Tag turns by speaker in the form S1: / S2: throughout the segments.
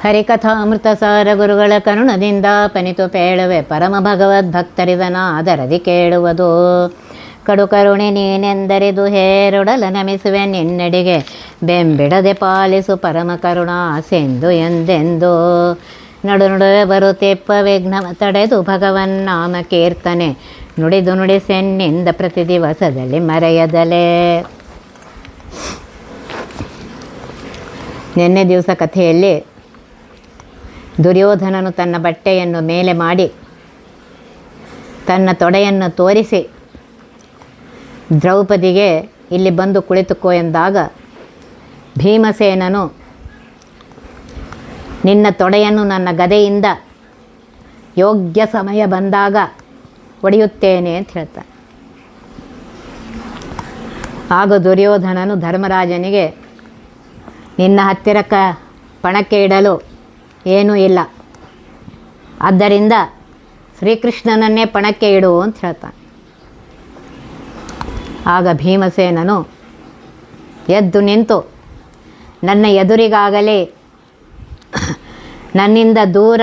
S1: ಹರಿಕಥಾಮೃತ ಸಾರ ಗುರುಗಳ ಕರುಣದಿಂದ ಪನಿತು ಪೇಳುವೆ ಪರಮ ಭಗವದ್ಭಕ್ತರಿದನಾದರದಿ ಕೇಳುವುದು. ಕಡು ಕರುಣೆ ನೀನೆಂದರಿದು ಹೇರೊಡಲ ನಮಿಸುವೆ ನಿನ್ನಡಿಗೆ ಬೆಂಬಿಡದೆ ಪಾಲಿಸು ಪರಮ ಕರುಣಾ ಸೆಂದು ಎಂದೆಂದು. ನಡು ನಡುವೆ ಬರುತ್ತಿಪ್ಪ ವಿಘ್ನವ ತಡೆದು ಭಗವನ್ನಾಮ ಕೀರ್ತನೆ ನುಡಿದು ನುಡಿಸೆನ್ನಿಂದ ಪ್ರತಿ ದಿವಸದಲ್ಲಿ ಮರೆಯದಲೇ. ನಿನ್ನೆ ದಿವಸ ಕಥೆಯಲ್ಲಿ ದುರ್ಯೋಧನನು ತನ್ನ ಬಟ್ಟೆಯನ್ನು ಮೇಲೆ ಮಾಡಿ ತನ್ನ ತೊಡೆಯನ್ನು ತೋರಿಸಿ ದ್ರೌಪದಿಗೆ ಇಲ್ಲಿ ಬಂದು ಕುಳಿತುಕೋ ಎಂದಾಗ ಭೀಮಸೇನನು ನಿನ್ನ ತೊಡೆಯನ್ನು ನನ್ನ ಗದೆಯಿಂದ ಯೋಗ್ಯ ಸಮಯ ಬಂದಾಗ ಒಡೆಯುತ್ತೇನೆ ಅಂತ ಹೇಳ್ತಾನೆ. ಆಗ ದುರ್ಯೋಧನನು ಧರ್ಮರಾಜನಿಗೆ ನಿನ್ನ ಹತ್ತಿರಕ್ಕೆ ಪಣಕ್ಕೆ ಇಡಲು ಏನೂ ಇಲ್ಲ, ಆದ್ದರಿಂದ ಶ್ರೀಕೃಷ್ಣನನ್ನೇ ಪಣಕ್ಕೆ ಇಡು ಅಂತ ಹೇಳ್ತಾನೆ. ಆಗ ಭೀಮಸೇನನು ಎದ್ದು ನಿಂತು ನನ್ನ ಎದುರಿಗಾಗಲಿ ನನ್ನಿಂದ ದೂರ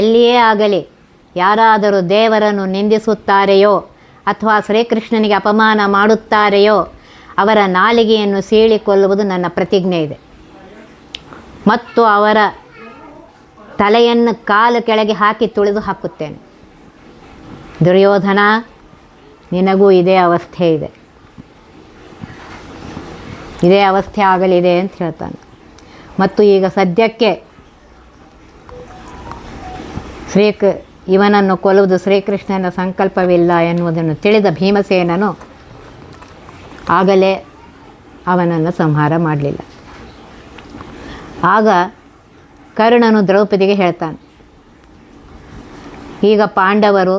S1: ಎಲ್ಲಿಯೇ ಆಗಲಿ ಯಾರಾದರೂ ದೇವರನ್ನು ನಿಂದಿಸುತ್ತಾರೆಯೋ ಅಥವಾ ಶ್ರೀಕೃಷ್ಣನಿಗೆ ಅಪಮಾನ ಮಾಡುತ್ತಾರೆಯೋ ಅವರ ನಾಲಿಗೆಯನ್ನು ಸೀಳಿಕೊಳ್ಳುವುದು ನನ್ನ ಪ್ರತಿಜ್ಞೆ ಇದೆ ಮತ್ತು ಅವರ ತಲೆಯನ್ನು ಕಾಲು ಕೆಳಗೆ ಹಾಕಿ ತುಳಿದು ಹಾಕುತ್ತೇನೆ. ದುರ್ಯೋಧನ, ನಿನಗೂ ಇದೇ ಅವಸ್ಥೆ ಇದೆ, ಇದೇ ಅವಸ್ಥೆ ಆಗಲಿದೆ ಅಂತ ಹೇಳ್ತಾನೆ. ಮತ್ತು ಈಗ ಸದ್ಯಕ್ಕೆ ಇವನನ್ನು ಕೊಲ್ಲುವುದು ಶ್ರೀಕೃಷ್ಣನ ಸಂಕಲ್ಪವಿಲ್ಲ ಎನ್ನುವುದನ್ನು ತಿಳಿದ ಭೀಮಸೇನನು ಆಗಲೇ ಅವನನ್ನು ಸಂಹಾರ ಮಾಡಲಿಲ್ಲ. ಆಗ ಕರ್ಣನು ದ್ರೌಪದಿಗೆ ಹೇಳ್ತಾನೆ, ಈಗ ಪಾಂಡವರು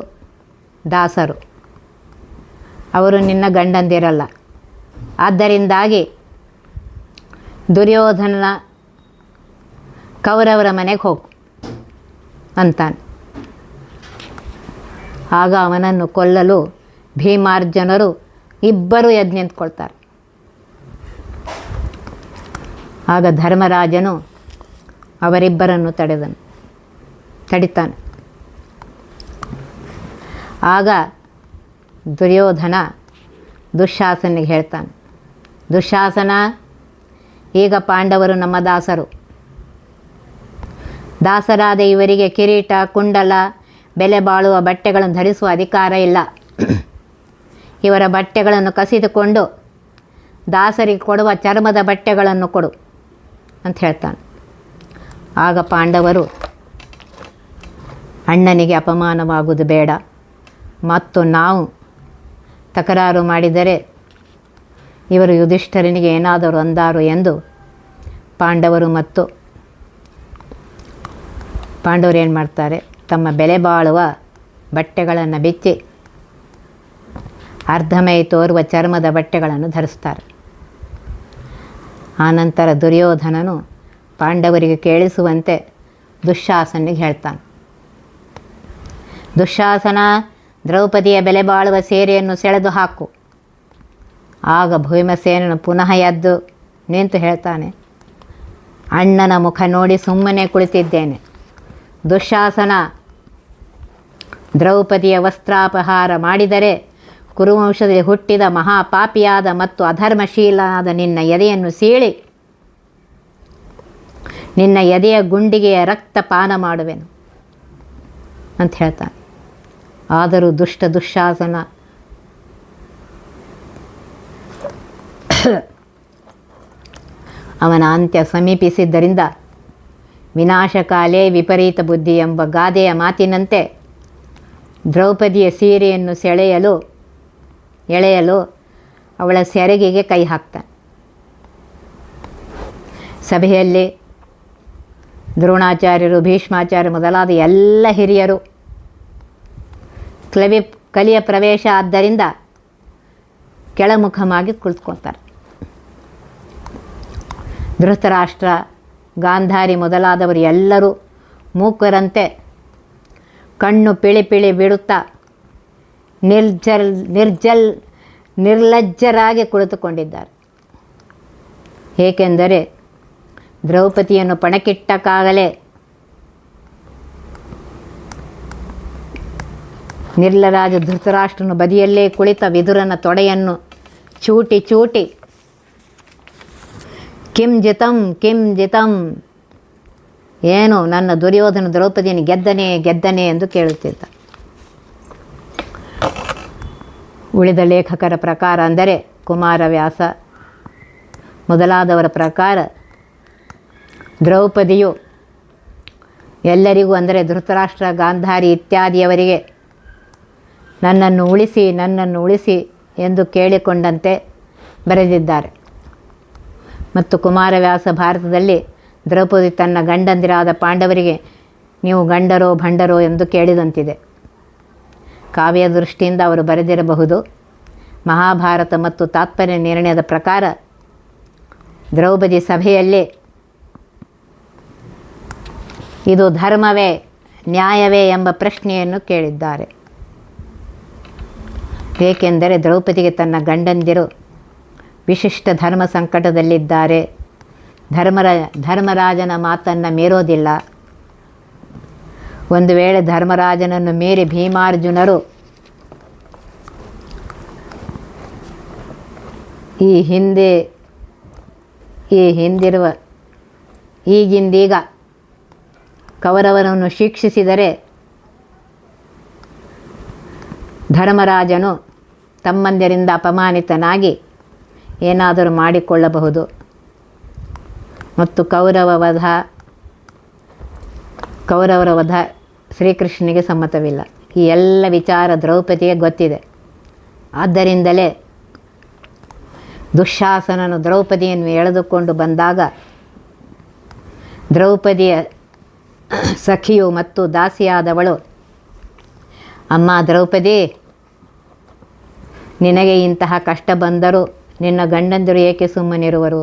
S1: ದಾಸರು, ಅವರು ನಿನ್ನ ಗಂಡಂದಿರಲ್ಲ, ಆದ್ದರಿಂದಾಗಿ ದುರ್ಯೋಧನನ ಕೌರವರ ಮನೆಗೆ ಹೋಗು ಅಂತಾನೆ. ಆಗ ಅವನನ್ನು ಕೊಲ್ಲಲು ಭೀಮಾರ್ಜುನರು ಇಬ್ಬರು ಎದ್ದು ನಿಂತ್ಕೊಳ್ತಾರೆ. ಆಗ ಧರ್ಮರಾಜನು ಅವರಿಬ್ಬರನ್ನು ತಡಿತಾನೆ. ಆಗ ದುರ್ಯೋಧನ ದುಶ್ಯಾಸನಿಗೆ ಹೇಳ್ತಾನೆ, ದುಶ್ಯಾಸನ, ಈಗ ಪಾಂಡವರು ನಮ್ಮ ದಾಸರು. ದಾಸರಾದ ಇವರಿಗೆ ಕಿರೀಟ, ಕುಂಡಲ, ಬೆಲೆ ಬಾಳುವ ಬಟ್ಟೆಗಳನ್ನು ಧರಿಸುವ ಅಧಿಕಾರ ಇಲ್ಲ. ಇವರ ಬಟ್ಟೆಗಳನ್ನು ಕಸಿದುಕೊಂಡು ದಾಸರಿಗೆ ಕೊಡುವ ಚರ್ಮದ ಬಟ್ಟೆಗಳನ್ನು ಕೊಡು ಅಂತ ಹೇಳ್ತಾನೆ. ಆಗ ಪಾಂಡವರು ಅಣ್ಣನಿಗೆ ಅಪಮಾನವಾಗುವುದು ಬೇಡ ಮತ್ತು ನಾವು ತಕರಾರು ಮಾಡಿದರೆ ಇವರು ಯುಧಿಷ್ಠಿರನಿಗೆ ಏನಾದರೂ ಅಂದಾರು ಎಂದು ಪಾಂಡವರು ಏನು ಮಾಡ್ತಾರೆ, ತಮ್ಮ ಬೆಲೆ ಬಾಳುವ ಬಟ್ಟೆಗಳನ್ನು ಬಿಚ್ಚಿ ಅರ್ಧಮೈ ತೋರುವ ಚರ್ಮದ ಬಟ್ಟೆಗಳನ್ನು ಧರಿಸ್ತಾರೆ. ಆನಂತರ ದುರ್ಯೋಧನನು ಪಾಂಡವರಿಗೆ ಕೇಳಿಸುವಂತೆ ದುಶ್ಯಾಸನಿಗೆ ಹೇಳ್ತಾನೆ, ದುಶ್ಯಾಸನ, ದ್ರೌಪದಿಯ ಬೆಲೆ ಬಾಳುವ ಸೀರೆಯನ್ನು ಸೆಳೆದು ಹಾಕು. ಆಗ ಭೀಮಸೇನನು ಪುನಃ ಎದ್ದು ನಿಂತು ಹೇಳ್ತಾನೆ, ಅಣ್ಣನ ಮುಖ ನೋಡಿ ಸುಮ್ಮನೆ ಕುಳಿತಿದ್ದೇನೆ. ದುಶ್ಯಾಸನ, ದ್ರೌಪದಿಯ ವಸ್ತ್ರಾಪಹಾರ ಮಾಡಿದರೆ ಕುರುವಂಶದಲ್ಲಿ ಹುಟ್ಟಿದ ಮಹಾಪಾಪಿಯಾದ ಮತ್ತು ಅಧರ್ಮಶೀಲನಾದ ನಿನ್ನ ಎದೆಯನ್ನು ಸೀಳಿ ನಿನ್ನ ಎದೆಯ ಗುಂಡಿಗೆಯ ರಕ್ತಪಾನ ಮಾಡುವೆನು ಅಂತ ಹೇಳ್ತಾನೆ. ಆದರೂ ದುಷ್ಟ ದುಶ್ಯಾಸನ ಅವನ ಅಂತ್ಯ ಸಮೀಪಿಸಿದ್ದರಿಂದ ವಿನಾಶಕಾಲೇ ವಿಪರೀತ ಬುದ್ಧಿ ಎಂಬ ಗಾದೆಯ ಮಾತಿನಂತೆ ದ್ರೌಪದಿಯ ಸೀರೆಯನ್ನು ಎಳೆಯಲು ಅವಳ ಸೆರಗಿಗೆ ಕೈ ಹಾಕ್ತಾನೆ. ಸಭೆಯಲ್ಲಿ ದ್ರೋಣಾಚಾರ್ಯರು, ಭೀಷ್ಮಾಚಾರ್ಯ ಮೊದಲಾದ ಎಲ್ಲ ಹಿರಿಯರು ಕಲಿಯ ಪ್ರವೇಶ ಆದ್ದರಿಂದ ಕೆಳಮುಖವಾಗಿ ಕುಳಿತುಕೊಳ್ತಾರೆ. ಧೃತರಾಷ್ಟ್ರ, ಗಾಂಧಾರಿ ಮೊದಲಾದವರು ಎಲ್ಲರೂ ಮೂಕರಂತೆ ಕಣ್ಣು ಪಿಳಿ ಬಿಡುತ್ತಾ ನಿರ್ಲಜ್ಜರಾಗಿ ಕುಳಿತುಕೊಂಡಿದ್ದಾರೆ. ಏಕೆಂದರೆ ದ್ರೌಪದಿಯನ್ನು ಪಣಕ್ಕಿಟ್ಟಕ್ಕಾಗಲೇ ನಿರ್ಲರಾಜ ಧೃತರಾಷ್ಟ್ರನು ಬದಿಯಲ್ಲೇ ಕುಳಿತ ವಿದುರನ ತೊಡೆಯನ್ನು ಚೂಟಿ ಚೂಟಿ ಕಿಂ ಜಿತಂ ಏನು ನನ್ನ ದುರ್ಯೋಧನ ದ್ರೌಪದಿಯನ್ನು ಗೆದ್ದನೆ ಎಂದು ಕೇಳುತ್ತಿದ್ದ. ಉಳಿದ ಲೇಖಕರ ಪ್ರಕಾರ ಅಂದರೆ ಕುಮಾರವ್ಯಾಸ ಮೊದಲಾದವರ ಪ್ರಕಾರ ದ್ರೌಪದಿಯು ಎಲ್ಲರಿಗೂ ಅಂದರೆ ಧೃತರಾಷ್ಟ್ರ, ಗಾಂಧಾರಿ ಇತ್ಯಾದಿಯವರಿಗೆ ನನ್ನನ್ನು ಉಳಿಸಿ ಎಂದು ಕೇಳಿಕೊಂಡಂತೆ ಬರೆದಿದ್ದಾರೆ. ಮತ್ತು ಕುಮಾರವ್ಯಾಸ ಭಾರತದಲ್ಲಿ ದ್ರೌಪದಿ ತನ್ನ ಗಂಡಂದಿರಾದ ಪಾಂಡವರಿಗೆ ನೀವು ಗಂಡರೋ ಭಂಡರೋ ಎಂದು ಕೇಳಿದಂತಿದೆ. ಕಾವ್ಯ ದೃಷ್ಟಿಯಿಂದ ಅವರು ಬರೆದಿರಬಹುದು. ಮಹಾಭಾರತ ಮತ್ತು ತಾತ್ಪರ್ಯ ನಿರ್ಣಯದ ಪ್ರಕಾರ ದ್ರೌಪದಿ ಸಭೆಯಲ್ಲಿ ಇದು ಧರ್ಮವೇ ನ್ಯಾಯವೇ ಎಂಬ ಪ್ರಶ್ನೆಯನ್ನು ಕೇಳಿದ್ದಾರೆ. ಏಕೆಂದರೆ ದ್ರೌಪದಿಗೆ ತನ್ನ ಗಂಡಂದಿರು ವಿಶಿಷ್ಟ ಧರ್ಮ ಸಂಕಟದಲ್ಲಿದ್ದಾರೆ. ಧರ್ಮರಾಜನ ಮಾತನ್ನು ಮೀರೋದಿಲ್ಲ. ಒಂದು ವೇಳೆ ಧರ್ಮರಾಜನನ್ನು ಮೀರಿ ಭೀಮಾರ್ಜುನರು ಈಗಿಂದೀಗ ಕೌರವರನ್ನು ಶಿಕ್ಷಿಸಿದರೆ ಧರ್ಮರಾಜನು ತಮ್ಮಂದಿರಿಂದ ಅಪಮಾನಿತನಾಗಿ ಏನಾದರೂ ಮಾಡಿಕೊಳ್ಳಬಹುದು. ಮತ್ತು ಕೌರವರ ವಧ ಶ್ರೀಕೃಷ್ಣನಿಗೆ ಸಮ್ಮತವಿಲ್ಲ. ಈ ಎಲ್ಲ ವಿಚಾರ ದ್ರೌಪದಿಗೆ ಗೊತ್ತಿದೆ. ಆದ್ದರಿಂದಲೇ ದುಶ್ಯಾಸನನು ದ್ರೌಪದಿಯನ್ನು ಎಳೆದುಕೊಂಡು ಬಂದಾಗ ದ್ರೌಪದಿಯ ಸಖಿಯು ಮತ್ತು ದಾಸಿಯಾದವಳು, ಅಮ್ಮ ದ್ರೌಪದಿ, ನಿನಗೆ ಇಂತಹ ಕಷ್ಟ ಬಂದರೂ ನಿನ್ನ ಗಂಡಂದಿರು ಏಕೆ ಸುಮ್ಮನಿರುವರು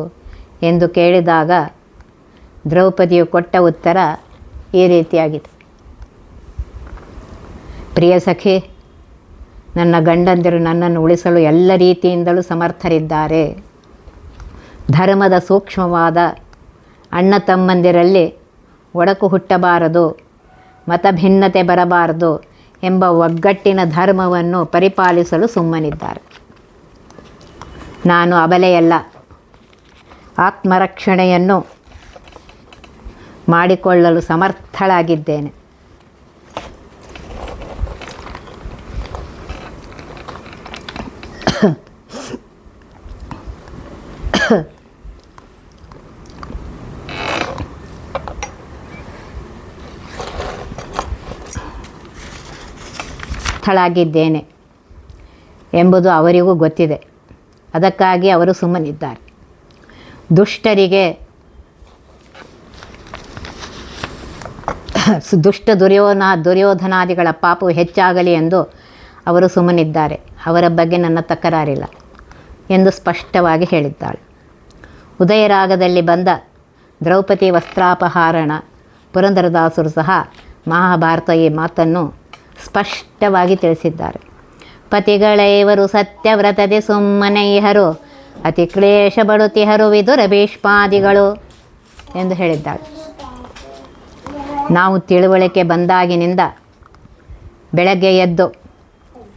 S1: ಎಂದು ಕೇಳಿದಾಗ ದ್ರೌಪದಿಯು ಕೊಟ್ಟ ಉತ್ತರ ಈ ರೀತಿಯಾಗಿದೆ. ಪ್ರಿಯ ಸಖಿ, ನನ್ನ ಗಂಡಂದಿರು ನನ್ನನ್ನು ಉಳಿಸಲು ಎಲ್ಲ ರೀತಿಯಿಂದಲೂ ಸಮರ್ಥರಿದ್ದಾರೆ. ಧರ್ಮದ ಸೂಕ್ಷ್ಮವಾದ ಅಣ್ಣ ತಮ್ಮಂದಿರಲ್ಲಿ ಒಡಕು ಹುಟ್ಟಬಾರದು, ಮತಭಿನ್ನತೆ ಬರಬಾರದು ಎಂಬ ಒಗ್ಗಟ್ಟಿನ ಧರ್ಮವನ್ನು ಪರಿಪಾಲಿಸಲು ಸುಮ್ಮನಿದ್ದಾರೆ. ನಾನು ಅಬಲೆಯಲ್ಲ, ಆತ್ಮರಕ್ಷಣೆಯನ್ನು ಮಾಡಿಕೊಳ್ಳಲು ಸಮರ್ಥಳಾಗಿದ್ದೇನೆ. ಸ್ಥಳಾಗಿದ್ದೇನೆ ಎಂಬುದು ಅವರಿಗೂ ಗೊತ್ತಿದೆ. ಅದಕ್ಕಾಗಿ ಅವರು ಸುಮ್ಮನಿದ್ದಾರೆ. ದುಷ್ಟ ದುರ್ಯೋಧನಾದಿಗಳ ಪಾಪವು ಹೆಚ್ಚಾಗಲಿ ಎಂದು ಅವರು ಸುಮ್ಮನಿದ್ದಾರೆ. ಅವರ ಬಗ್ಗೆ ನನ್ನ ತಕರಾರಿಲ್ಲ ಎಂದು ಸ್ಪಷ್ಟವಾಗಿ ಹೇಳಿದ್ದಾಳೆ. ಉದಯರಾಗದಲ್ಲಿ ಬಂದ ದ್ರೌಪದಿ ವಸ್ತ್ರಾಪಹರಣ ಪುರಂದರದಾಸರು ಸಹ ಮಹಾಭಾರತ ಈ ಮಾತನ್ನು ಸ್ಪಷ್ಟವಾಗಿ ತಿಳಿಸಿದ್ದಾರೆ. ಪತಿಗಳೈವರು ಸತ್ಯವ್ರತದೆ ಸುಮ್ಮನೆಯರು, ಅತಿ ಕ್ಲೇಶ ಬಡುತಿಹರು ವಿದುರ ಭೀಷ್ಮಾದಿಗಳು ಎಂದು ಹೇಳಿದ್ದಾಳೆ. ನಾವು ತಿಳುವಳಿಕೆ ಬಂದಾಗಿನಿಂದ ಬೆಳಗ್ಗೆ ಎದ್ದು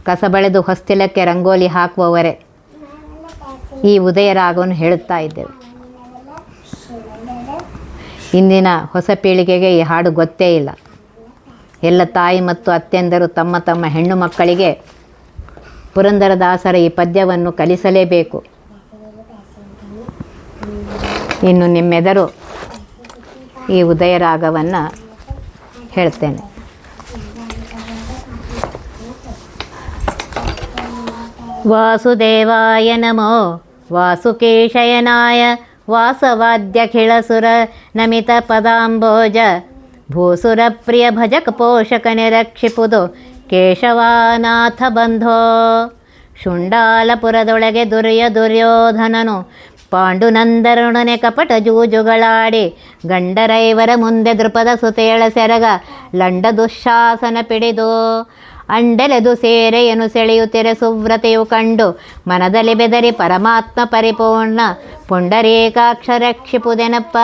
S1: ಕಸ ಬಳೆದು ಹೊಸ್ತಿಲಕ್ಕೆ ರಂಗೋಲಿ ಹಾಕುವವರೇ ಈ ಉದಯರಾಗವನ್ನು ಹೇಳುತ್ತಾ ಇದ್ದೇವೆ. ಇಂದಿನ ಹೊಸ ಪೀಳಿಗೆಗೆ ಈ ಹಾಡು ಗೊತ್ತೇ ಇಲ್ಲ. ಎಲ್ಲ ತಾಯಿ ಮತ್ತು ಅತ್ತೆಂದರು ತಮ್ಮ ತಮ್ಮ ಹೆಣ್ಣು ಮಕ್ಕಳಿಗೆ ಪುರಂದರದಾಸರ ಈ ಪದ್ಯವನ್ನು ಕಲಿಸಲೇಬೇಕು. ಇನ್ನು ನಿಮ್ಮೆದರು ಈ ಉದಯರಾಗವನ್ನು ಹೇಳ್ತೇನೆ. ವಾಸುದೇವಾಯ ನಮೋ ವಾಸುಕೇಶಯನಾಯ ವಾಸವಾದ್ಯಖಿಳಸುರ ನಮಿತ ಪದಾಂಬೋಜ ಭೂಸುರ ಪ್ರಿಯ ಭಜಕ ಪೋಷಕ ನಿರಕ್ಷಿಪುದು ಕೇಶವಾನಾಥ ಬಂಧೋ. ಶುಂಡಾಲಪುರದೊಳಗೆ ದುರ್ಯೋಧನನು ಪಾಂಡುನಂದರುಣನೆ ಕಪಟ ಜೂಜುಗಳಾಡಿ ಗಂಡರೈವರ ಮುಂದೆ ದೃಪದ ಸುತೇಳ ಸೆರಗ ಲಂಡ ದುಶ್ಯಾಸನ ಪಿಡಿದು ಅಂಡೆಲೆದು ಸೇರೆಯನು ಸೆಳೆಯುತ್ತಿರೆ ಸುವ್ರತೆಯು ಕಂಡು ಮನದಲ್ಲಿ ಬೆದರಿ ಪರಮಾತ್ಮ ಪರಿಪೂರ್ಣ ಪುಂಡರೀಕಾಕ್ಷರಕ್ಷಿಪುದೆನಪ್ಪ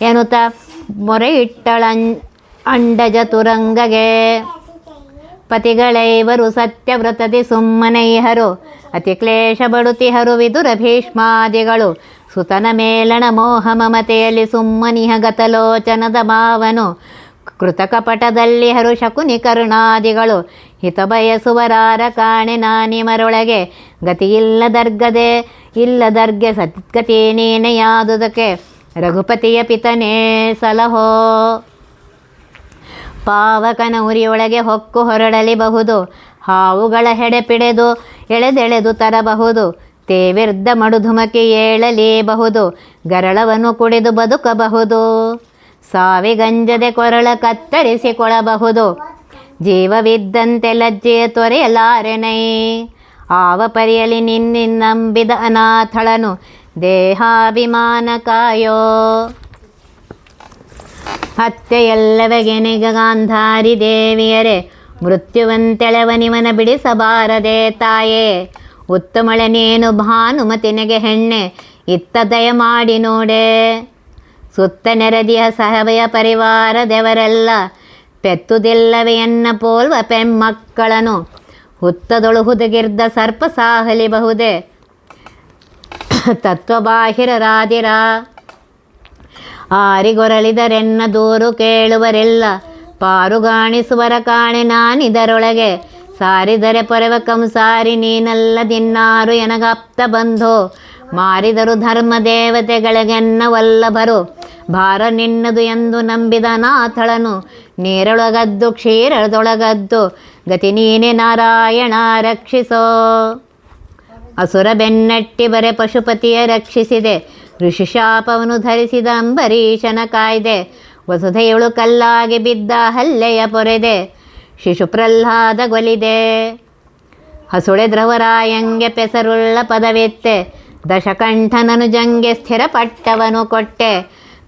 S1: ಎನ್ನುತ್ತ ಮೊರೆ ಇಟ್ಟಳ ಅಂಡಜ ತುರಂಗಗೆ. ಪತಿಗಳೈವರು ಸತ್ಯವ್ರತದಿ ಸುಮ್ಮನೈಹರು ಅತಿ ಕ್ಲೇಶ ಬಡುತಿಹರು ವಿದುರ ಭೀಷ್ಮಾದಿಗಳು ಸುತನ ಮೇಲಣ ಮೋಹ ಮಮತೆಯಲ್ಲಿ ಸುಮ್ಮನಿಹ ಗತಲೋಚನದ ಮಾವನು ಕೃತಕಪಟದಲ್ಲಿ ಹರು ಶಕುನಿ ಕರುಣಾದಿಗಳು ಹಿತ ಬಯಸುವರಾರ ಕಾಣೆ ನಾನಿಮರೊಳಗೆ ಗತಿಯಿಲ್ಲದರ್ಗದೆ ಇಲ್ಲದರ್ಗೆ ಸದ್ಗತಿ ನೀನೆಯಾದುದಕ್ಕೆ ರಘುಪತಿಯ ಪಿತನೇ ಸಲಹೋ. ಪಾವಕನ ಉರಿಯೊಳಗೆ ಹೊಕ್ಕು ಹೊರಡಲಿಬಹುದು, ಹಾವುಗಳ ಹೆಡೆಪಿಡೆದು ಎಳೆದೆಳೆದು ತರಬಹುದು, ತೇವಿರ್ದ ಮಡುಧುಮಕಿ ಏಳಲೇಬಹುದು, ಗರಳವನ್ನು ಕುಡಿದು ಬದುಕಬಹುದು, ಸಾವಿಗಂಜದೆ ಕೊರಳ ಕತ್ತರಿಸಿಕೊಳ್ಳಬಹುದು, ಜೀವವಿದ್ದಂತೆ ಲಜ್ಜೆಯ ತೊರೆಯಲಾರೆನೈ, ಆವ ಪರಿಯಲಿ ನಿನ್ನಂಬಿದ ಅನಾಥಳನು ದೇಹಾಭಿಮಾನ ಕಾಯೋ. ಹತ್ಯೆಯಲ್ಲವಗೆನೆಗ ಗಾಂಧಾರಿ ದೇವಿಯರೇ, ಮೃತ್ಯುವಂತೆಳೆವನಿವನ ಬಿಡಿಸಬಾರದೆ ತಾಯೇ, ಉತ್ತಮಳೆ ನೀನು ಭಾನುಮತಿನೆಗೆ ಹೆಣ್ಣೆ ಇತ್ತ ದಯ ಮಾಡಿ ನೋಡೆ, ಸುತ್ತ ನೆರೆದಿಯ ಸಹಬಯ ಪರಿವಾರದೆವರೆಲ್ಲ ಪೆತ್ತುದಿಲ್ಲವೇ ಎನ್ನ ಪೋಲ್ವ ಪೆಮ್ಮಕ್ಕಳನು, ಹುತ್ತದೊಳು ಹುದುಗಿರ್ದ ಸರ್ಪ ಸಾಹಲಿಬಹುದೇ ತತ್ವಬಾಹಿರರಾದಿರ, ಆರಿಗೊರಳಿದರೆನ್ನ ದೂರು ಕೇಳುವರೆಲ್ಲ, ಪಾರುಗಾಣಿಸುವರ ಕಾಣೆ ನಾನಿದರೊಳಗೆ, ಸಾರಿದರೆ ಪೊರೆವ ಕಂಸಾರಿ ನೀನಲ್ಲದಿನ್ನಾರು ಎನಗಾಪ್ತ ಬಂಧೋ, ಮಾರಿದರು ಧರ್ಮ ದೇವತೆಗಳಿಗೆನ್ನ ವಲ್ಲಭರು, ಭಾರ ನಿನ್ನದು ಎಂದು ನಂಬಿದ ನಾಥಳನು, ನೀರೊಳಗದ್ದು ಕ್ಷೀರದೊಳಗದ್ದು ಗತಿ ನೀನೆ ನಾರಾಯಣ ರಕ್ಷಿಸೋ. ಅಸುರ ಬೆನ್ನಟ್ಟಿ ಬರೆ ಪಶುಪತಿಯ ರಕ್ಷಿಸಿದೆ, ಋಷಿಶಾಪವನ್ನು ಧರಿಸಿದ ಅಂಬರೀಷನ ಕಾಯ್ದೆ, ವಸುಧೆಯಳು ಕಲ್ಲಾಗಿ ಬಿದ್ದ ಹಲ್ಲೆಯ ಪೊರೆದೆ, ಶಿಶು ಪ್ರಹ್ಲಾದ ಗೊಲಿದೆ, ಹಸುಳೆ ಧ್ರುವರಾಯಂಗೆ ಪೆಸರುಳ್ಳ ಪದವೆತ್ತೆ, ದಶಕಂಠನನು ಜಂಗೆ ಸ್ಥಿರಪಟ್ಟವನು ಕೊಟ್ಟೆ,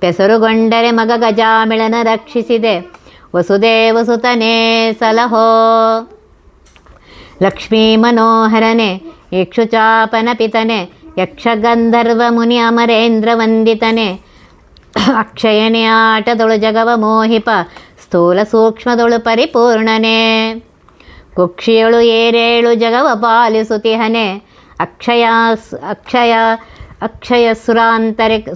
S1: ಪೆಸರುಗೊಂಡರೆ ಮಗ ಗಜಾಮಿಳನ ರಕ್ಷಿಸಿದೆ, ವಸುದೇವಸುತನೇ ಸಲಹೋ. ಲಕ್ಷ್ಮೀ ಮನೋಹರನೆ ಇಕ್ಷುಚಾಪನ ಪಿತನೆ, ಯಕ್ಷಗಂಧರ್ವ ಮುನಿ ಅಮರೇಂದ್ರ ವಂದಿತನೆ, ಅಕ್ಷಯನೇ ಆಟದೊಳು ಜಗವ ಮೋಹಿಪ, ಸ್ಥೂಲ ಸೂಕ್ಷ್ಮದೊಳು ಪರಿಪೂರ್ಣನೆ, ಕುಕ್ಷಿಯಳು ಏರೇಳು ಜಗವ ಪಾಲಿಸುತಿಹನೆ, ಅಕ್ಷಯ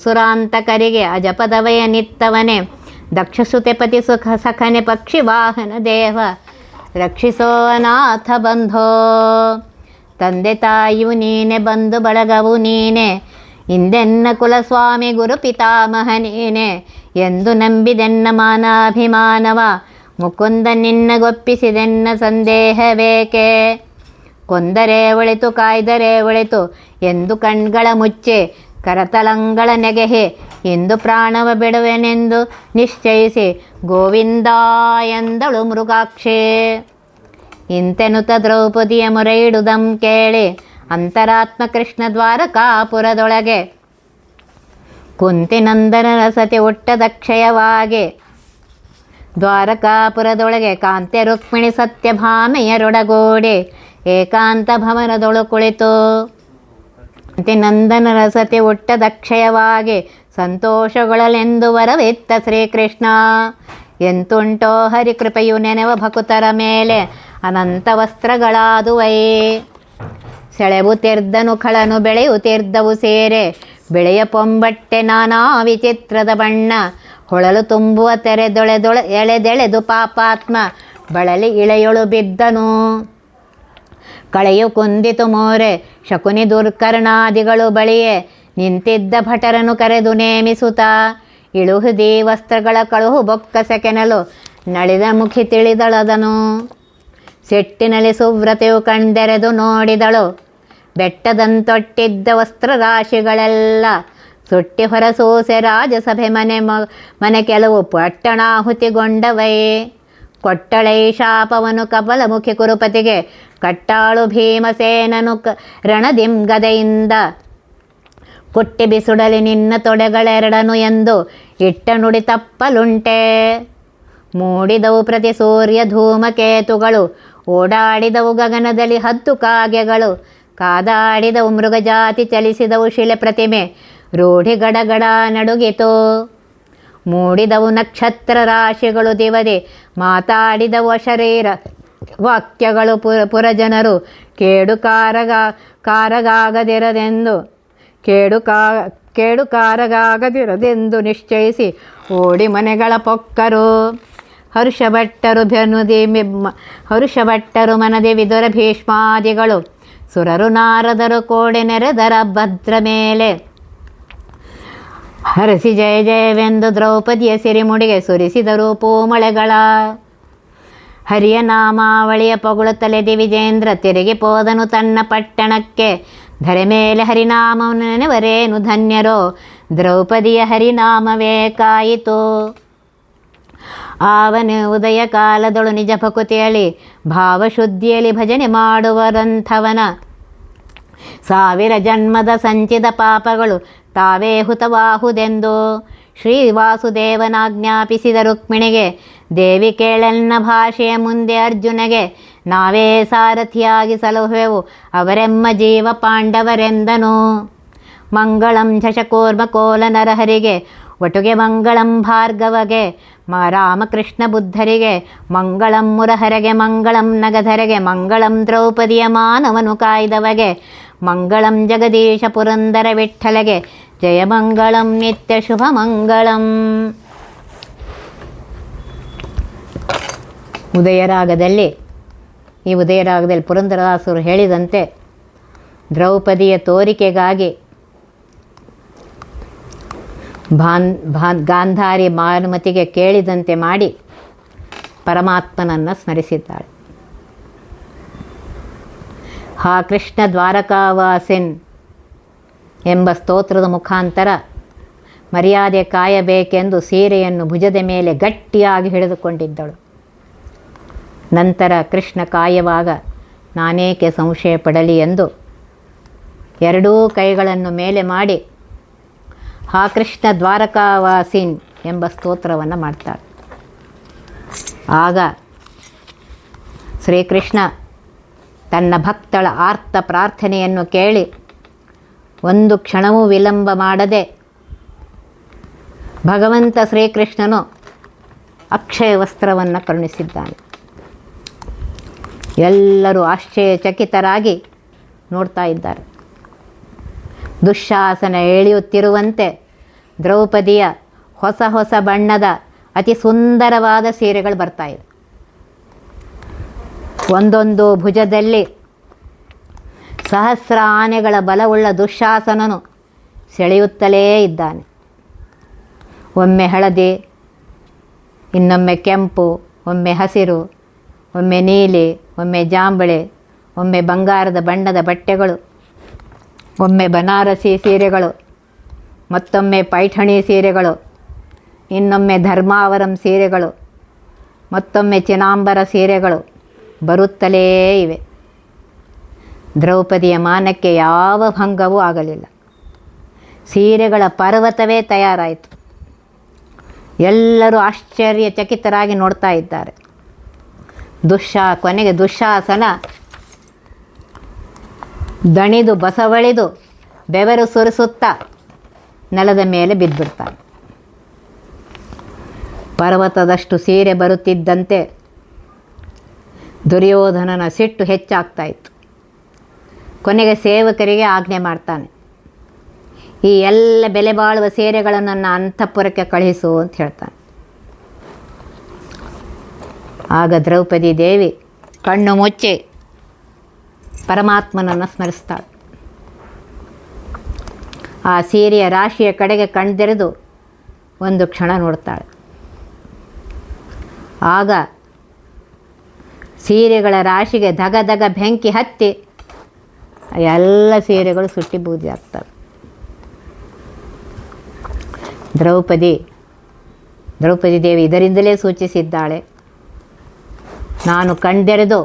S1: ಸುರಾಂತಕರಿಗೆ ಅಜಪದವಯ ನಿತ್ತವನೆ, ದಕ್ಷಸುತೆಪತಿ ಸುಖ ಸಖನೆ ಪಕ್ಷಿ ವಾಹನ ದೇವ, ರಕ್ಷಿಸೋ ಅನಾಥ ಬಂಧೋ. ತಂದೆ ತಾಯಿಯು ನೀನೆ, ಬಂಧು ಬಳಗವು ನೀನೆ, ಇಂದೆನ್ನ ಕುಲಸ್ವಾಮಿ ಗುರು ಪಿತಾಮಹ ನೀನೆ, ಎಂದು ನಂಬಿದೆನ್ನ ಮಾನಾಭಿಮಾನವ, ಮುಕುಂದ ನಿನ್ನಗೊಪ್ಪಿಸಿದೆನ್ನ ಸಂದೇಹವೇಕೆ, ಕೊಂದರೆ ಒಳಿತು ಕಾಯ್ದರೆ ಒಳಿತು ಎಂದು ಕಣ್ಗಳ ಮುಚ್ಚೆ, ಕರತಲಂಗಳ ನೆಗೆಹೆ ಎಂದು ಪ್ರಾಣವ ಬಿಡುವೆನೆಂದು ನಿಶ್ಚಯಿಸಿ, ಗೋವಿಂದ ಎಂದಳು ಮೃಗಾಕ್ಷೆ. ಇಂತೆನುತ ದ್ರೌಪದಿಯ ಮೊರೆಯಿಡುದಂ ಕೇಳಿ, ಅಂತರಾತ್ಮ ಕೃಷ್ಣ ದ್ವಾರಕಾಪುರದೊಳಗೆ, ಕುಂತಿನಂದನನ ಸತಿ ಹುಟ್ಟದಕ್ಷಯವಾಗಿ, ದ್ವಾರಕಾಪುರದೊಳಗೆ ಕಾಂತ್ಯ ರುಕ್ಮಿಣಿ ಸತ್ಯಭಾಮೆಯರೊಡಗೂಡಿ, ಏಕಾಂತ ಭವನದೊಳು ಕುಳಿತು, ಕುಂತಿನಂದನನ ಸತಿ ಹುಟ್ಟದಕ್ಷಯವಾಗಿ, ಸಂತೋಷಗೊಳ್ಳಲೆಂದು ವರವಿತ್ತ ಶ್ರೀಕೃಷ್ಣ. ಎಂತುಂಟೋ ಹರಿಕೃಪೆಯು ನೆನೆವ ಭಕುತರ ಮೇಲೆ, ಅನಂತ ವಸ್ತ್ರಗಳಾದುವೈ, ಸೆಳೆವುತಿರ್ದನು ಖಳನು ಬೆಳೆಯುತ್ತಿರ್ದವು ಸೇರೆ, ಬೆಳೆಯ ಪೊಂಬಟ್ಟೆ ನಾನಾ ವಿಚಿತ್ರದ ಬಣ್ಣ, ಹೊಳಲು ತುಂಬುವ ಎಳೆದೆಳೆದು ಪಾಪಾತ್ಮ, ಬಳಲಿ ಇಳೆಯೊಳು ಬಿದ್ದನು, ಕಳೆಯು ಕುಂದಿತು ಮೋರೆ, ಶಕುನಿ ದುರ್ಕರ್ಣಾದಿಗಳು ಬಳಿಯೇ, ನಿಂತಿದ್ದ ಭಟರನು ಕರೆದು ನೇಮಿಸುತ್ತ, ಇಳುಹುದಿ ವಸ್ತ್ರಗಳ ಕಳುಹು ಬೊಕ್ಕಸೆಕೆನಲು, ನಳಿದ ಮುಖಿ ತಿಳಿದಳದನು, ಸಿಟ್ಟಿನಲ್ಲಿ ಸುವ್ರತೆಯು ಕಣ್ದೆರೆದು ನೋಡಿದಳು, ಬೆಟ್ಟದಂತೊಟ್ಟಿದ್ದ ವಸ್ತ್ರ ರಾಶಿಗಳೆಲ್ಲ, ಸುಟ್ಟಿ ಹೊರಸೂಸೆ ರಾಜಸಭೆ ಮನೆ ಕೆಲವು ಪಟ್ಟಣಾಹುತಿಗೊಂಡವೈ, ಕೊಟ್ಟಳೈ ಶಾಪವನು ಕಪಲಮುಖಿ ಕುರುಪತಿಗೆ, ಕಟ್ಟಾಳು ಭೀಮಸೇನನು ರಣದಿಂಗದೆಯಿಂದ, ಕುಟ್ಟಿ ಬಿಸುಡಲಿ ನಿನ್ನ ತೊಡೆಗಳೆರಡನು ಎಂದು ಇಟ್ಟ ನುಡಿ ತಪ್ಪಲುಂಟೆ, ಮೂಡಿದವು ಪ್ರತಿ ಸೂರ್ಯ ಧೂಮಕೇತುಗಳು, ಓಡಾಡಿದವು ಗಗನದಲ್ಲಿ ಹದ್ದು ಕಾಗೆಗಳು, ಕಾದಾಡಿದವು ಮೃಗಜಾತಿ, ಚಲಿಸಿದವು ಶಿಲೆ ಪ್ರತಿಮೆ, ರೂಢಿ ಗಡಗಡ ನಡುಗಿತು, ಮೂಡಿದವು ನಕ್ಷತ್ರ ರಾಶಿಗಳು ದಿವದಿ, ಮಾತಾಡಿದವು ಶರೀರ ವಾಕ್ಯಗಳು ಪುರಜನರು ಕಾರಗಾಗದಿರದೆಂದು ಕಾರಗಾಗದಿರದೆಂದು ನಿಶ್ಚಯಿಸಿ ಓಡಿ ಮನೆಗಳ ಪೊಕ್ಕರು. ಹರುಷಭಟ್ಟರು ಮನದೆ ವಿದುರ ಭೀಷ್ಮಾದಿಗಳು ಸುರರು ನಾರದರು ಕೋಡೆ ನೆರೆದರ ಭದ್ರ ಮೇಲೆ ಹರಸಿ ಜಯ ಜಯವೆಂದು ದ್ರೌಪದಿಯ ಸಿರಿಮುಡಿಗೆ ಸುರಿಸಿದರು ಪೂಮಳೆಗಳ. ಹರಿಯ ನಾಮಾವಳಿಯ ಪೊಗಳುತ್ತಲೆ ದಿವಿಜೇಂದ್ರ ತಿರುಗಿ ಪೋದನು ತನ್ನ ಪಟ್ಟಣಕ್ಕೆ. ಧರೆ ಮೇಲೆ ಹರಿನಾಮವನ್ನು ನೆನೆವರೇನು ಧನ್ಯರೋ, ದ್ರೌಪದಿಯ ಹರಿನಾಮವೇ ಕಾಯಿತು. ಆವನು ಉದಯ ಕಾಲದೊಳು ನಿಜ ಭಕುತಿಯಲಿ ಭಾವಶುದ್ಧಿಯಲ್ಲಿ ಭಜನೆ ಮಾಡುವರಂಥವನ. ಸಾವಿರ ಜನ್ಮದ ಸಂಚಿತ ಪಾಪಗಳು ತಾವೇ ಹುತವಾಹುದೆಂದು ಶ್ರೀವಾಸುದೇವನಾಜ್ಞಾಪಿಸಿದ ರುಕ್ಮಿಣಿಗೆ. ದೇವಿ ಕೇಳೆನ್ನ ಭಾಷೆಯ ಮುಂದೆ ಅರ್ಜುನಗೆ, ನಾವೇ ಸಾರಥಿಯಾಗಿ ಸಲಹುವೆವು ಅವರೆಮ್ಮ ಜೀವ ಪಾಂಡವರೆಂದನು. ಮಂಗಳಂ ಶಶಕೂರ್ಮ ಕೋಲ ನರಹರಿಗೆ, ಒಟುಗೆ ಮಂಗಳಂ ಭಾರ್ಗವಗೆ, ರಾಮಕೃಷ್ಣ ಬುದ್ಧರಿಗೆ, ಮಂಗಳಂ ಮುರಹರಗೆ, ಮಂಗಳಂ ನಗಧರೆಗೆ, ಮಂಗಳಂ ದ್ರೌಪದಿಯ ಮಾನವನು ಕಾಯ್ದವಗೆ, ಮಂಗಳಂ ಜಗದೀಶ ಪುರಂದರ ವಿಠ್ಠಲಗೆ, ಜಯ ಮಂಗಳಂ ನಿತ್ಯ ಶುಭ ಮಂಗಳಂ. ಉದಯರಾಗದಲ್ಲಿ ಈ ಉದಯರಾಗದಲ್ಲಿ ಪುರಂದರದಾಸರು ಹೇಳಿದಂತೆ ದ್ರೌಪದಿಯ ತೋರಿಕೆಗಾಗಿ ಗಾಂಧಾರಿ ಭಾನುಮತಿಗೆ ಕೇಳಿದಂತೆ ಮಾಡಿ ಪರಮಾತ್ಮನನ್ನು ಸ್ಮರಿಸಿದ್ದಾಳೆ. ಹಾ ಕೃಷ್ಣ ದ್ವಾರಕಾವಾಸಿನ್ ಎಂಬ ಸ್ತೋತ್ರದ ಮುಖಾಂತರ ಮರ್ಯಾದೆ ಕಾಯಬೇಕೆಂದು ಸೀರೆಯನ್ನು ಭುಜದ ಮೇಲೆ ಗಟ್ಟಿಯಾಗಿ ಹಿಡಿದುಕೊಂಡಿದ್ದಳು. ನಂತರ ಕೃಷ್ಣ ಕಾಯುವಾಗ ನಾನೇಕೆ ಸಂಶಯ ಪಡಲಿ ಎಂದು ಎರಡೂ ಕೈಗಳನ್ನು ಮೇಲೆ ಮಾಡಿ ಹಾ ಕೃಷ್ಣ ದ್ವಾರಕಾವಾಸಿನ್ ಎಂಬ ಸ್ತೋತ್ರವನ್ನು ಮಾಡ್ತಾಳೆ. ಆಗ ಶ್ರೀಕೃಷ್ಣ ತನ್ನ ಭಕ್ತಳ ಆರ್ತ ಪ್ರಾರ್ಥನೆಯನ್ನು ಕೇಳಿ ಒಂದು ಕ್ಷಣವೂ ವಿಳಂಬ ಮಾಡದೆ ಭಗವಂತ ಶ್ರೀಕೃಷ್ಣನು ಅಕ್ಷಯ ವಸ್ತ್ರವನ್ನು ಕರುಣಿಸಿದ್ದಾನೆ. ಎಲ್ಲರೂ ಆಶ್ಚರ್ಯಚಕಿತರಾಗಿ ನೋಡ್ತಾ ಇದ್ದಾರೆ. ದುಶ್ಯಾಸನ ಎಳೆಯುತ್ತಿರುವಂತೆ ದ್ರೌಪದಿಯ ಹೊಸ ಹೊಸ ಬಣ್ಣದ ಅತಿ ಸುಂದರವಾದ ಸೀರೆಗಳು ಬರ್ತಾಯಿವೆ. ಒಂದೊಂದು ಭುಜದಲ್ಲಿ ಸಹಸ್ರ ಆನೆಗಳ ಬಲವುಳ್ಳ ದುಶ್ಯಾಸನನು ಸೆಳೆಯುತ್ತಲೇ ಇದ್ದಾನೆ. ಒಮ್ಮೆ ಹಳದಿ, ಇನ್ನೊಮ್ಮೆ ಕೆಂಪು, ಒಮ್ಮೆ ಹಸಿರು, ಒಮ್ಮೆ ನೀಲಿ, ಒಮ್ಮೆ ಜಾಂಬಳೆ, ಒಮ್ಮೆ ಬಂಗಾರದ ಬಣ್ಣದ ಬಟ್ಟೆಗಳು, ಒಮ್ಮೆ ಬನಾರಸಿ ಸೀರೆಗಳು, ಮತ್ತೊಮ್ಮೆ ಪೈಠಣಿ ಸೀರೆಗಳು, ಇನ್ನೊಮ್ಮೆ ಧರ್ಮಾವರಂ ಸೀರೆಗಳು, ಮತ್ತೊಮ್ಮೆ ಚಿನಾಂಬರ ಸೀರೆಗಳು ಬರುತ್ತಲೇ ಇವೆ. ದ್ರೌಪದಿಯ ಮಾನಕ್ಕೆ ಯಾವ ಭಂಗವೂ ಆಗಲಿಲ್ಲ. ಸೀರೆಗಳ ಪರ್ವತವೇ ತಯಾರಾಯಿತು. ಎಲ್ಲರೂ ಆಶ್ಚರ್ಯಚಕಿತರಾಗಿ ನೋಡ್ತಾ ಇದ್ದಾರೆ. ಕೊನೆಗೆ ದುಶ್ಯಾಸನ ದಣಿದು ಬಸವಳಿದು ಬೆವರು ಸುರಿಸುತ್ತಾ ನೆಲದ ಮೇಲೆ ಬಿದ್ದುಬಿಡ್ತಾನೆ. ಪರ್ವತದಷ್ಟು ಸೀರೆ ಬರುತ್ತಿದ್ದಂತೆ ದುರ್ಯೋಧನನ ಸಿಟ್ಟು ಹೆಚ್ಚಾಗ್ತಾ ಇತ್ತು. ಕೊನೆಗೆ ಸೇವಕರಿಗೆ ಆಜ್ಞೆ ಮಾಡ್ತಾನೆ, ಈ ಎಲ್ಲ ಬೆಲೆ ಬಾಳುವ ಸೀರೆಗಳನ್ನು ನನ್ನ ಅಂತಃಪುರಕ್ಕೆ ಕಳಿಸು ಅಂತ ಹೇಳ್ತಾನೆ. ಆಗ ದ್ರೌಪದಿ ದೇವಿ ಕಣ್ಣು ಮುಚ್ಚಿ ಪರಮಾತ್ಮನನ್ನು ಸ್ಮರಿಸ್ತಾಳೆ. ಆ ಸೀರೆಯ ರಾಶಿಯ ಕಡೆಗೆ ಕಣ್ತೆರೆದು ಒಂದು ಕ್ಷಣ ನೋಡ್ತಾಳೆ. ಆಗ ಸೀರೆಗಳ ರಾಶಿಗೆ ಧಗ ಧಗ ಬೆಂಕಿ ಹತ್ತಿ ಎಲ್ಲ ಸೀರೆಗಳು ಸುಟ್ಟಿ ಬೂದಿ ಆಗ್ತವೆ. ದ್ರೌಪದಿ ದೇವಿ ಇದರಿಂದಲೇ ಸೂಚಿಸಿದ್ದಾಳೆ, ನಾನು ಕಣ್ತೆರೆದು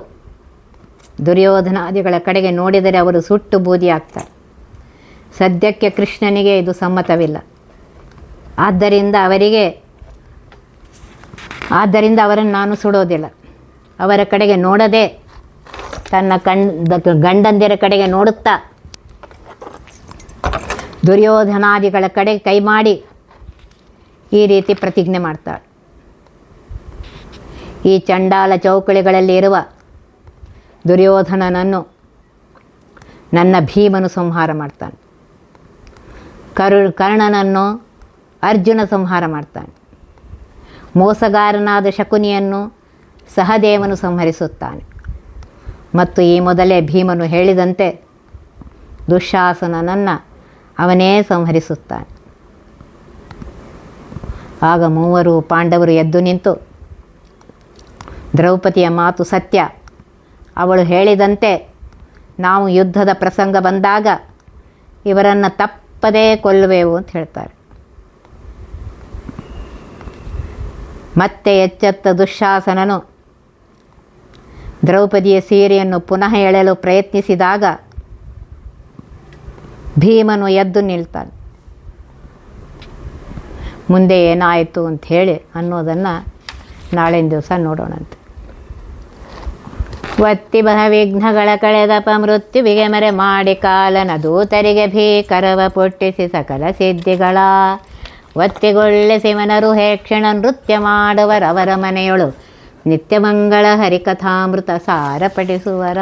S1: ದುರ್ಯೋಧನಾದಿಗಳ ಕಡೆಗೆ ನೋಡಿದರೆ ಅವರು ಸುಟ್ಟು ಬೂದಿ ಆಗ್ತಾರೆ. ಸದ್ಯಕ್ಕೆ ಕೃಷ್ಣನಿಗೆ ಇದು ಸಮ್ಮತವಿಲ್ಲ. ಆದ್ದರಿಂದ ಅವರನ್ನು ನಾನು ಸುಡೋದಿಲ್ಲ. ಅವರ ಕಡೆಗೆ ನೋಡದೆ ತನ್ನ ಗಂಡಂದಿರ ಕಡೆಗೆ ನೋಡುತ್ತಾ ದುರ್ಯೋಧನಾದಿಗಳ ಕಡೆಗೆ ಕೈ ಮಾಡಿ ಈ ರೀತಿ ಪ್ರತಿಜ್ಞೆ ಮಾಡ್ತಾಳೆ. ಈ ಚಂಡಾಲ ಚೌಕಳಿಗಳಲ್ಲಿ ಇರುವ ದುರ್ಯೋಧನನನ್ನು ನನ್ನ ಭೀಮನು ಸಂಹಾರ ಮಾಡ್ತಾನೆ. ಕರ್ಣನನ್ನು ಅರ್ಜುನ ಸಂಹಾರ ಮಾಡ್ತಾನೆ. ಮೋಸಗಾರನಾದ ಶಕುನಿಯನ್ನು ಸಹದೇವನು ಸಂಹರಿಸುತ್ತಾನೆ. ಮತ್ತು ಈ ಮೊದಲೇ ಭೀಮನು ಹೇಳಿದಂತೆ ದುಶ್ಯಾಸನನನ್ನು ಅವನೇ ಸಂಹರಿಸುತ್ತಾನೆ. ಆಗ ಮೂವರು ಪಾಂಡವರು ಎದ್ದು ನಿಂತು, ದ್ರೌಪದಿಯ ಮಾತು ಸತ್ಯ, ಅವಳು ಹೇಳಿದಂತೆ ನಾವು ಯುದ್ಧದ ಪ್ರಸಂಗ ಬಂದಾಗ ಇವರನ್ನು ತಪ್ಪದೇ ಕೊಲ್ಲುವೆವು ಅಂತ ಹೇಳ್ತಾರೆ. ಮತ್ತೆ ಎಚ್ಚೆತ್ತ ದುಶ್ಯಾಸನನು ದ್ರೌಪದಿಯ ಸೀರೆಯನ್ನು ಪುನಃ ಎಳೆಯಲು ಪ್ರಯತ್ನಿಸಿದಾಗ ಭೀಮನು ಎದ್ದು ನಿಲ್ತಾನೆ. ಮುಂದೆ ಏನಾಯಿತು ಅಂಥೇಳಿ ಅನ್ನೋದನ್ನು ನಾಳಿನ ದಿವಸ ನೋಡೋಣಂತೆ. ಒತ್ತಿ ಬಹ ವಿಘ್ನಗಳ ಕಳೆದಪ ಮೃತ್ಯುವಿಗೆ ಮರೆ ಮಾಡಿ ಕಾಲನ ದೂತರಿಗೆ ಭೀಕರವ ಪುಟ್ಟಿಸಿ ಸಕಲ ಸಿದ್ಧಿಗಳ ಒತ್ತಿಗೊಳ್ಳೆ ಮನರು ಹೇಕ್ಷಣ ನೃತ್ಯ ಮಾಡುವರವರ ಮನೆಯೊಳು ನಿತ್ಯಮಂಗಳ ಹರಿಕಥಾಮೃತ ಸಾರ ಪಠಿಸುವರ.